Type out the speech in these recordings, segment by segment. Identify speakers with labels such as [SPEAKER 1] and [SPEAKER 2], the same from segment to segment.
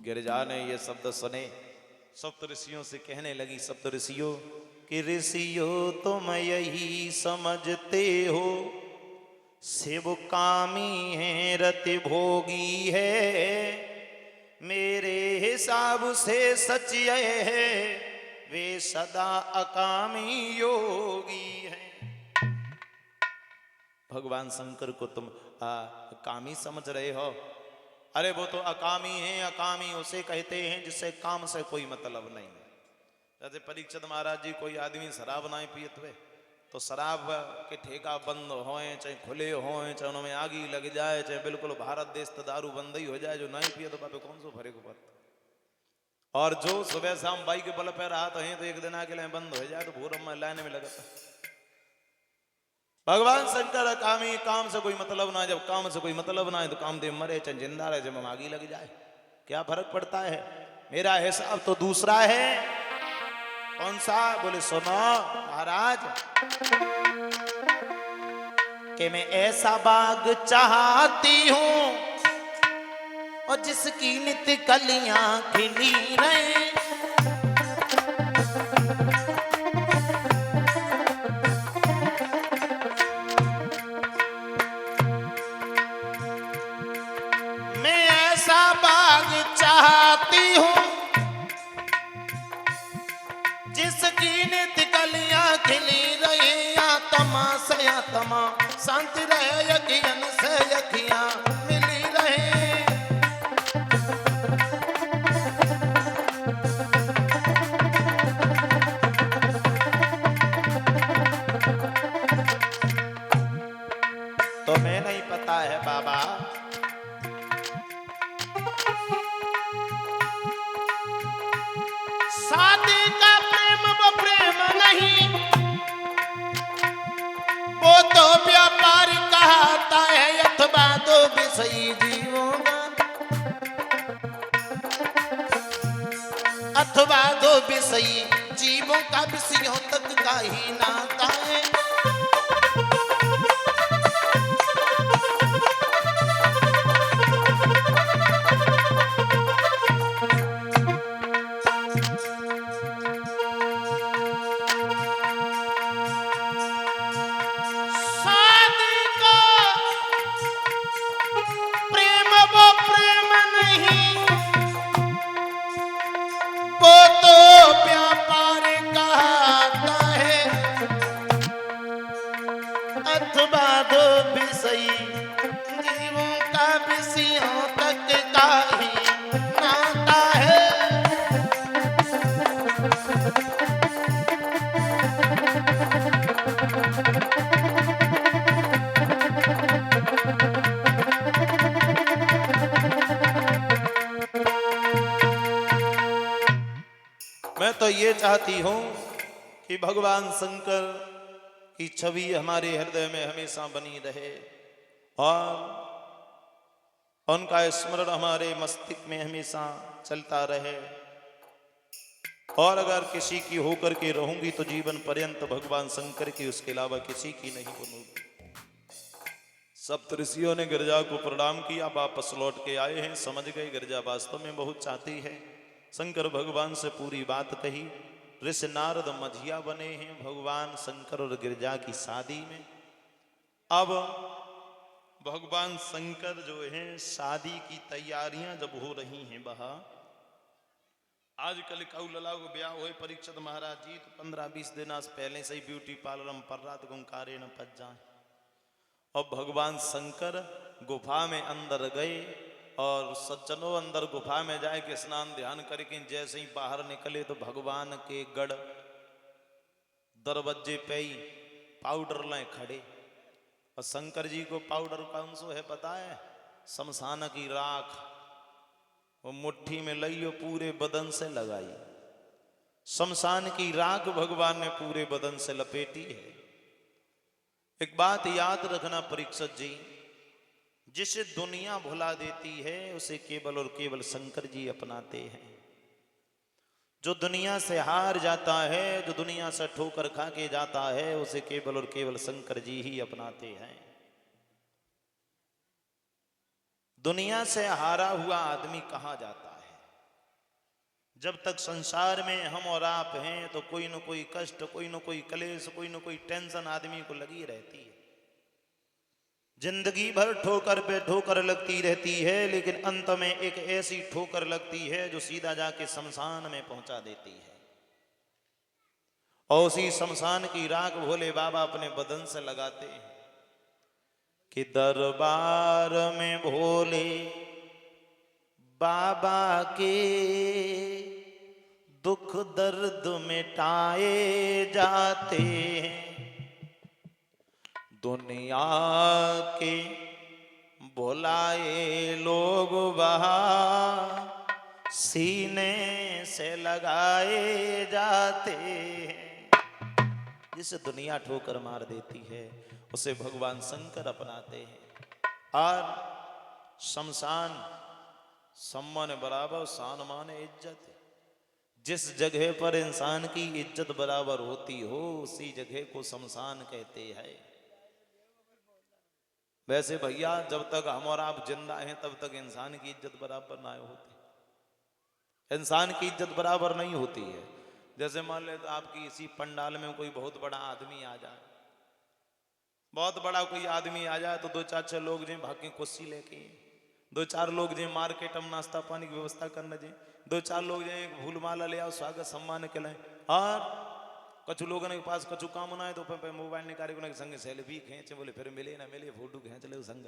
[SPEAKER 1] गिरिजा ने ये शब्द सुने, सप्त ऋषियों से कहने लगी, सप्त ऋषियों कि ऋषियों तुम यही समझते हो शिव कामी है रति भोगी है, मेरे हिसाब से सच यह है वे सदा अकामी योगी है। भगवान शंकर को तुम कामी समझ रहे हो? अरे वो तो अकामी है। अकामी उसे कहते हैं जिससे काम से कोई मतलब नहीं। जैसे परीक्षित महाराज जी, कोई आदमी शराब ना पियत हुए तो शराब के ठेका बंद होए चाहे खुले होए, चाहे उनमें आगी लग जाए, चाहे बिल्कुल भारत देश तो दारू बंद ही हो जाए, जो नहीं पिए तो बापे कौन सो भरे को पड़ता। और जो सुबह शाम बाइक के बल पे रहा तो एक दिन आके लिए बंद हो जाए तो भूरम में लाइन में लगता। भगवान शंकर कामी, काम से कोई मतलब ना है। जब काम से कोई मतलब ना है तो कामदेव मरे चाहे जिंदा रहे, जब आगी लग जाए क्या फर्क पड़ता है। मेरा हिसाब तो दूसरा है। कौन सा? बोले सुनो महाराज कि मैं ऐसा बाग चाहती हूं और जिसकी नित्य कलियां खिली रहे, मैं ऐसा बाग चाहती हूं जिसकी नित्य कलियां खिली रहे, आत्मा से आत्मा शांति रहे, यज्ञन से यज्ञियां मिली रहे। तुम्हें नहीं पता है बाबा, शादी का प्रेम वो प्रेम नहीं, वो तो व्यापार कहता है अथवा दो विषयी जीवों का, अथवा दो विषयी जीवों का विषयों तक का ही नाता है। मैं तो ये चाहती हूं कि भगवान शंकर की छवि हमारे हृदय में हमेशा बनी रहे और उनका स्मरण हमारे मस्तिष्क में हमेशा चलता रहे। और अगर किसी की होकर के रहूंगी तो जीवन पर्यंत भगवान शंकर की, उसके अलावा किसी की नहीं बनूंगी। सप्त ऋषियों ने गिरिजा को प्रणाम किया, वापस लौट के आए हैं, समझ गए गिरिजा वास्तव में बहुत चाहती है। शंकर भगवान से पूरी बात कही। ऋषि नारद मझिया बने हैं भगवान शंकर और गिरिजा की शादी में। अब भगवान शंकर जो है शादी की तैयारियां जब हो रही हैं, वहां आजकल कौलला को ब्याह हुए परीक्षित महाराज जी तो 15-20 दिन पहले से ही ब्यूटी पार्लर में पर रात गुंकारे न पच जाए। और भगवान शंकर गुफा में अंदर गए और सज्जनों अंदर गुफा में जाए के स्नान ध्यान करके जैसे ही बाहर निकले तो भगवान के गढ़ दरवाजे पे ही पाउडर लाए खड़े। और शंकर जी को पाउडर कौन सो है पता है? शमशान की राख। वो मुट्ठी में लई और पूरे बदन से लगाई। शमशान की राख भगवान ने पूरे बदन से लपेटी है। एक बात याद रखना परीक्षित जी, जिसे दुनिया भुला देती है उसे केवल और केवल शंकर जी अपनाते हैं। जो दुनिया से हार जाता है, जो दुनिया से ठोकर खा के जाता है, उसे केवल और केवल शंकर जी ही अपनाते हैं। दुनिया से हारा हुआ आदमी कहाँ जाता है? जब तक संसार में हम और आप हैं तो कोई न कोई कष्ट, कोई न कोई कलेश, कोई न कोई टेंशन आदमी को लगी रहती है। जिंदगी भर ठोकर पे ठोकर लगती रहती है, लेकिन अंत में एक ऐसी ठोकर लगती है जो सीधा जाके शमशान में पहुंचा देती है। और उसी शमशान की राख भोले बाबा अपने बदन से लगाते हैं कि दरबार में भोले बाबा के दुख दर्द मिटाए जाते हैं। दुनिया के बुलाए लोग वहाँ सीने से लगाए जाते हैं। जिसे दुनिया ठोकर मार देती है उसे भगवान शंकर अपनाते हैं। और शमशान सम्मान बराबर, शान मान इज्जत। जिस जगह पर इंसान की इज्जत बराबर होती हो उसी जगह को शमशान कहते हैं। वैसे भैया जब तक हम और आप जिंदा हैं तब तक इंसान की इज्जत बराबर ना होती। इंसान की इज्जत बराबर नहीं होती है। जैसे मान ले तो आपकी इसी पंडाल में कोई बहुत बड़ा आदमी आ जाए, बहुत बड़ा कोई आदमी आ जाए तो दो चार छह लोग जो भाग के कुर्सी लेके, दो चार लोग जो मार्केट में नाश्ता पानी की व्यवस्था करने जे, दो चार लोग जो फूल माला ले आओ स्वागत सम्मान के लाए। और कुछ लोगों के पास कुछ काम ना है तो मोबाइल निकाले के संग सेल्फी खींचे, बोले फिर मिले ना मिले फोटो खींच ले संग,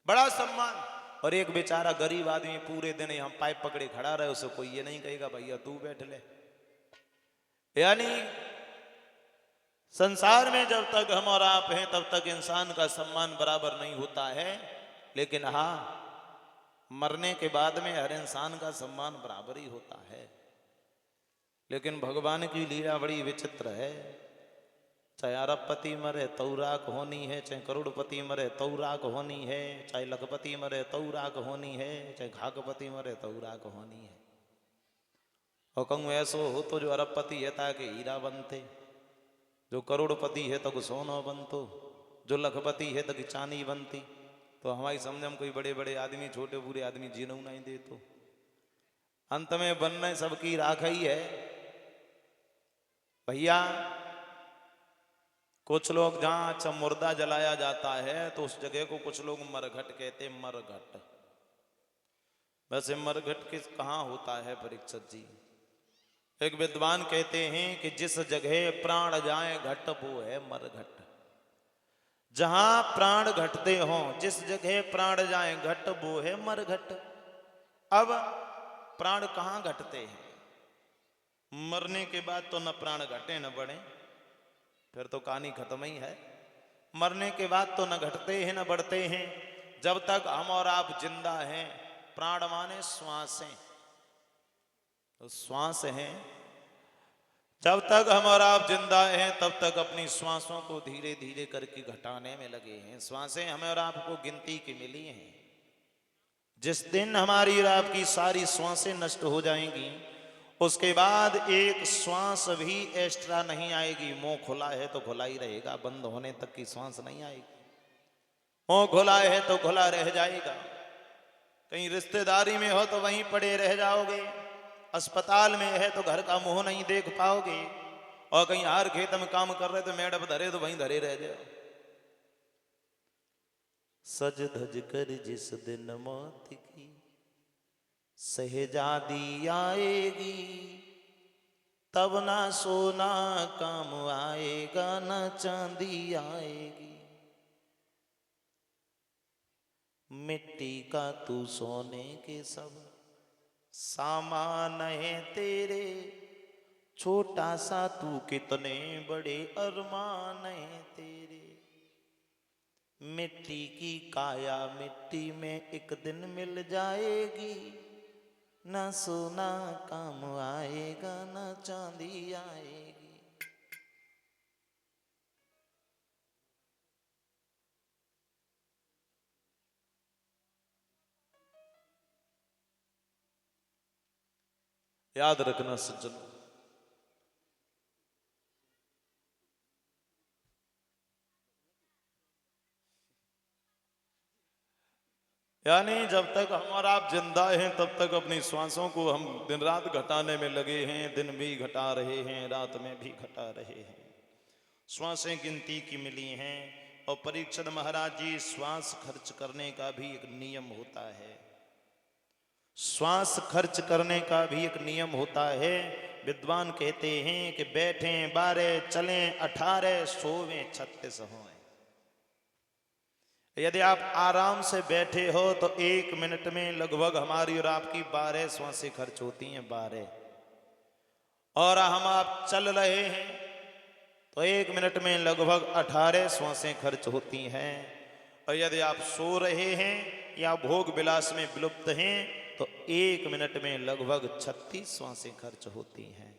[SPEAKER 1] बड़ा सम्मान। और एक बेचारा गरीब आदमी पूरे दिन यहाँ पाइप पकड़े खड़ा रहे, उसे कोई ये नहीं कहेगा भैया तू बैठ ले। यानी संसार में जब तक हम और आप हैं तब तक इंसान का सम्मान बराबर नहीं होता है। लेकिन हाँ, मरने के बाद में हर इंसान का सम्मान बराबर ही होता है। लेकिन भगवान की लीला बड़ी विचित्र है। चाहे अरबपति मरे तो राख होनी है, चाहे करोड़पति मरे तो राख होनी है, चाहे लखपति मरे तो राख होनी है, चाहे घाकपति मरे तो राख होनी है। और कहूँ ऐसो हो तो जो अरबपति है ताकि हीरा बनते, जो करोड़पति है तो सोना बनतो, जो लखपति है तो चांदी बनती। तो हमारी समझ में कोई बड़े बड़े आदमी छोटे बुरे आदमी जीनू नहीं दे, तो अंत में बनना सबकी राख ही है। भैया कुछ लोग जहां अच्छा मुर्दा जलाया जाता है तो उस जगह को कुछ लोग मरघट कहते, मरघट। वैसे मरघट किस कहाँ होता है परीक्षित जी? एक विद्वान कहते हैं कि जिस जगह प्राण जाए घट वो है मरघट। जहां प्राण घटते हों, जिस जगह प्राण जाए घट वो है मरघट। अब प्राण कहां घटते हैं? मरने के बाद तो न प्राण घटे न बढ़े, फिर तो कहानी खत्म ही है। मरने के बाद तो न घटते हैं न बढ़ते हैं। जब तक हम और आप जिंदा हैं, प्राण माने श्वासें, तो श्वास हैं, जब तक हम और आप जिंदा हैं तब तक अपनी श्वासों को धीरे धीरे करके घटाने में लगे हैं। श्वासें हमें और आपको गिनती की मिली हैं। जिस दिन हमारी और आपकी सारी श्वासें नष्ट हो जाएंगी उसके बाद एक श्वास भी एक्स्ट्रा नहीं आएगी। मुंह खुला है तो खुला ही रहेगा, बंद होने तक की श्वास नहीं आएगी। मुंह खुला है तो खुला रह जाएगा। कहीं रिश्तेदारी में हो तो वहीं पड़े रह जाओगे, अस्पताल में है तो घर का मुंह नहीं देख पाओगे, और कहीं हार खेत में काम कर रहे तो मैडम धरे तो वहीं धरे रह जाओ। सज धज कर जिस दिन मौत की सहजादी आएगी, तब ना सोना काम आएगा ना चांदी आएगी। मिट्टी का तू सोने के सब सामान है तेरे, छोटा सा तू कितने बड़े अरमान है तेरे। मिट्टी की काया मिट्टी में एक दिन मिल जाएगी, ना सोना काम आएगा ना चांदी आएगी। याद रखना सज्जन, यानी जब तक हम और आप जिंदा हैं तब तक अपनी श्वासों को हम दिन रात घटाने में लगे हैं, दिन भी घटा रहे हैं, रात में भी घटा रहे हैं। श्वासें गिनती की मिली हैं। और परीक्षित महाराज जी, श्वास खर्च करने का भी एक नियम होता है। श्वास खर्च करने का भी एक नियम होता है। विद्वान कहते हैं कि बैठें 12, चलें 18, सोवें 36 हों। यदि आप आराम से बैठे हो तो 1 मिनट में लगभग हमारी और आपकी 12 श्वासें खर्च होती हैं, 12। और हम आप चल रहे हैं तो 1 मिनट में लगभग 18 श्वासें खर्च होती हैं। और यदि आप सो रहे हैं या भोग विलास में विलुप्त हैं तो 1 मिनट में लगभग 36 श्वासें खर्च होती हैं।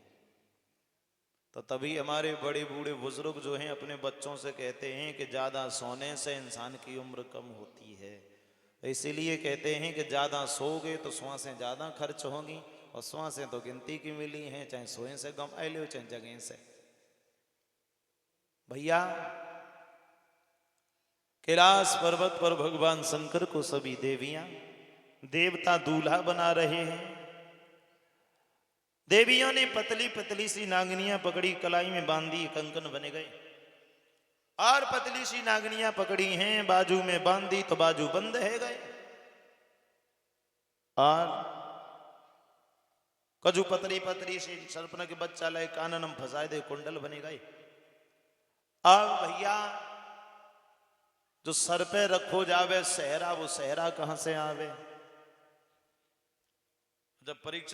[SPEAKER 1] तो तभी हमारे बड़े बूढ़े बुजुर्ग जो हैं अपने बच्चों से कहते हैं कि ज़्यादा सोने से इंसान की उम्र कम होती है। इसीलिए कहते हैं कि ज़्यादा सोओगे तो श्वासें ज़्यादा खर्च होंगी, और श्वासें तो गिनती की मिली हैं, चाहे सोए से गम आए लो चाहे जगह से। भैया, कैलाश पर्वत पर भगवान शंकर को सभी देवियां देवता दूल्हा बना रहे हैं। देवियों ने पतली पतली सी नागनियां पकड़ी, कलाई में बांधी, कंकन बने गए। और पतली सी नागनियां पकड़ी हैं, बाजू में बांधी तो बाजू बंद है गए। और कजू पतली पतली सी सर्पन के बच्चा लाए, काननम फंसाए दे, कुंडल बने गए। अब भैया, जो सर पे रखो जावे सहरा, वो सहरा कहां से आवे? जब परीक्षा